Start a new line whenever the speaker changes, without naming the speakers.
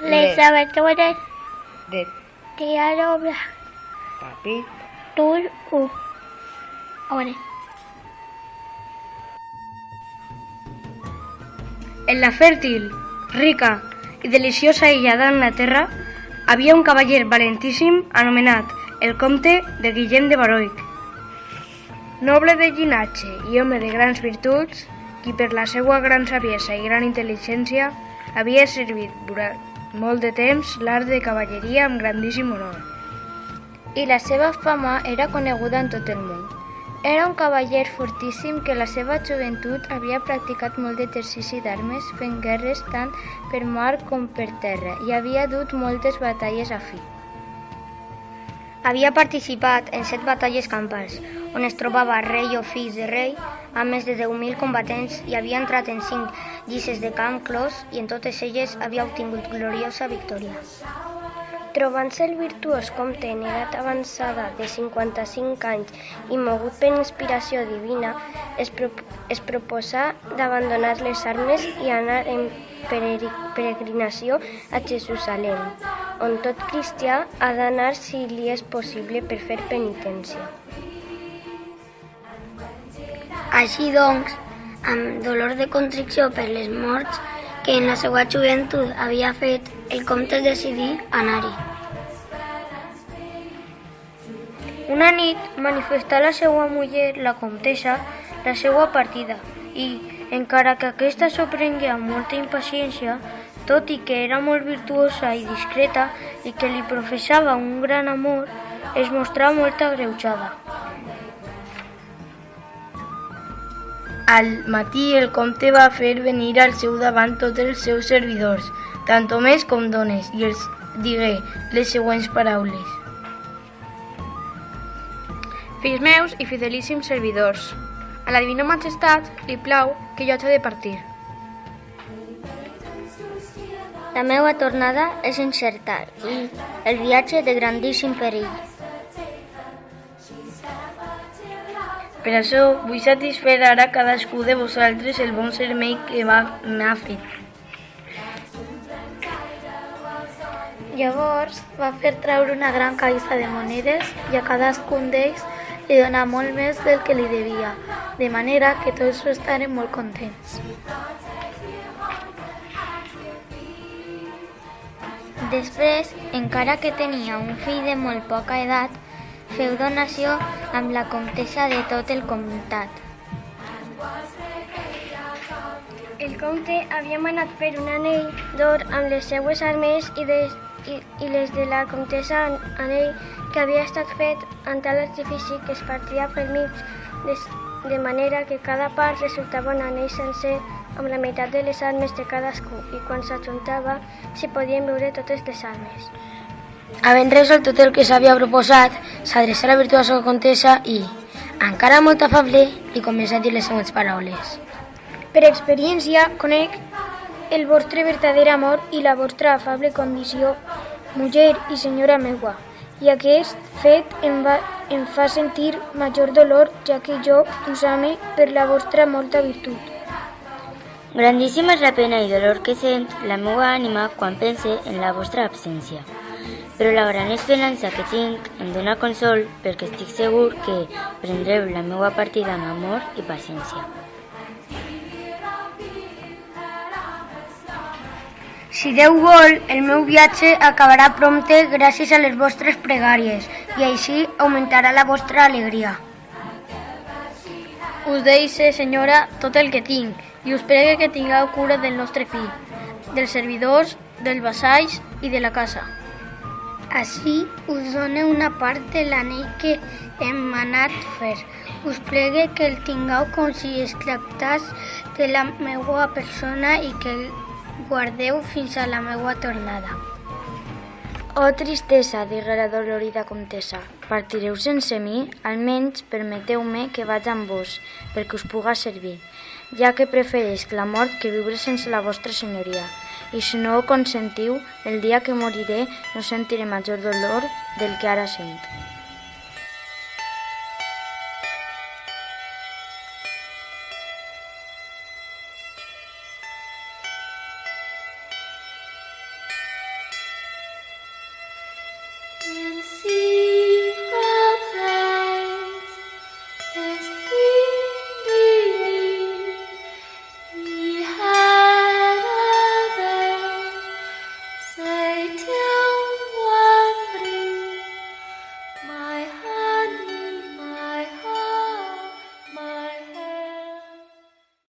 Les abertures
de
diario
tapit.
tul u. Ahora.
En la fèrtil, rica i deliciosa illa d'Anglaterra havia un cavaller valentíssim anomenat el comte de Guillem de Baroic. Noble de llinatge i home de grans virtuts, qui per la seva gran saviesa i gran intel·ligència havia servit durant molt de temps l'art de cavalleria amb grandíssim honor.
I la seva fama era coneguda en tot el món. Era un cavaller fortíssim que a la seva joventut havia practicat molt d'exercici d'armes, fent guerres tant per mar com per terra, i havia dut moltes batalles a fi.
Havia participat en 7 batalles campals, on es trobava rei o fills de rei, amb més de 10.000 combatents, i havia entrat en 5 llistes de camp clos i en totes elles havia obtingut gloriosa victòria.
Trobant-se el virtuós comte en edat avançada de 55 anys i mogut per inspiració divina, es proposà d'abandonar les armes i anar en peregrinació a Jerusalem, on tot cristià ha d'anar si li és possible per fer penitència.
Així doncs, amb dolor de contricció per les morts que en la seva joventut havia fet, el comte decidí anar-hi.
Una nit manifestà a la seva muller, la comtessa, la seva partida i, encara que aquesta s'ho prengué amb molta impaciència, tot i que era molt virtuosa i discreta i que li professava un gran amor, es mostrà molt agreujada. Al matí el comte va fer venir al seu davant tots els seus servidors, tant homes com dones, i els digué les següents paraules. Fills meus i fidelíssims servidors, a la Divina Majestat li plau que jo haig de partir.
La meva tornada és incerta i el viatge de grandíssim perill.
Per això vull satisfer ara a cadascú de vosaltres el bon servei que m'ha fet.
Llavors va fer traure una gran caixa de monedes i a cadascun d'ells li donà molt més del que li devia, de manera que tots estaren molt contents.
Després, encara que tenia un fill de molt poca edat, feu donació amb la comtessa de tot el comtat.
El comte havia manat fer un anell d'or amb les seues armes i les de la comtessa anell que havia estat fet amb tal artifici que es partia pel mig, de manera que cada part resultava un anell sencer amb la meitat de les armes de cadascú, i quan s'ajuntava s'hi podien veure totes les armes.
Havent resolt tot el que s'havia proposat, s'adreçà a la virtuosa comtessa i, encara molt afable, li començà a dir les següents paraules.
Per experiència conec el vostre verdader amor i la vostra afable condició, muller i senyora meua, i aquest fet em fa sentir major dolor, ja que jo us ame per la vostra molta virtut.
Grandíssima és la pena i dolor que sent la meva ànima quan pense en la vostra absència. Però la gran esperança que tinc em dóna consol perquè estic segur que prendreu la meva partida amb amor i paciència.
Si Déu vol, el meu viatge acabarà prompte gràcies a les vostres pregàries i així augmentarà la vostra alegria. Us deixe, senyora, tot el que tinc i us pregue que tingueu cura del nostre fill, dels servidors, dels vassalls i de la casa.
Així us done una part de l'anell que hem manat fer. Us pregue que el tingueu com si es tractés de la meua persona i que el guardeu fins a la meua tornada.
Oh tristesa, digué la dolorida comtessa, partireu sense mi? Almenys permeteu-me que vaig amb vos, perquè us puga servir, ja que prefereix la mort que viure sense la vostra senyoria. I si no ho consentiu, el dia que moriré no sentiré major dolor del que ara sent.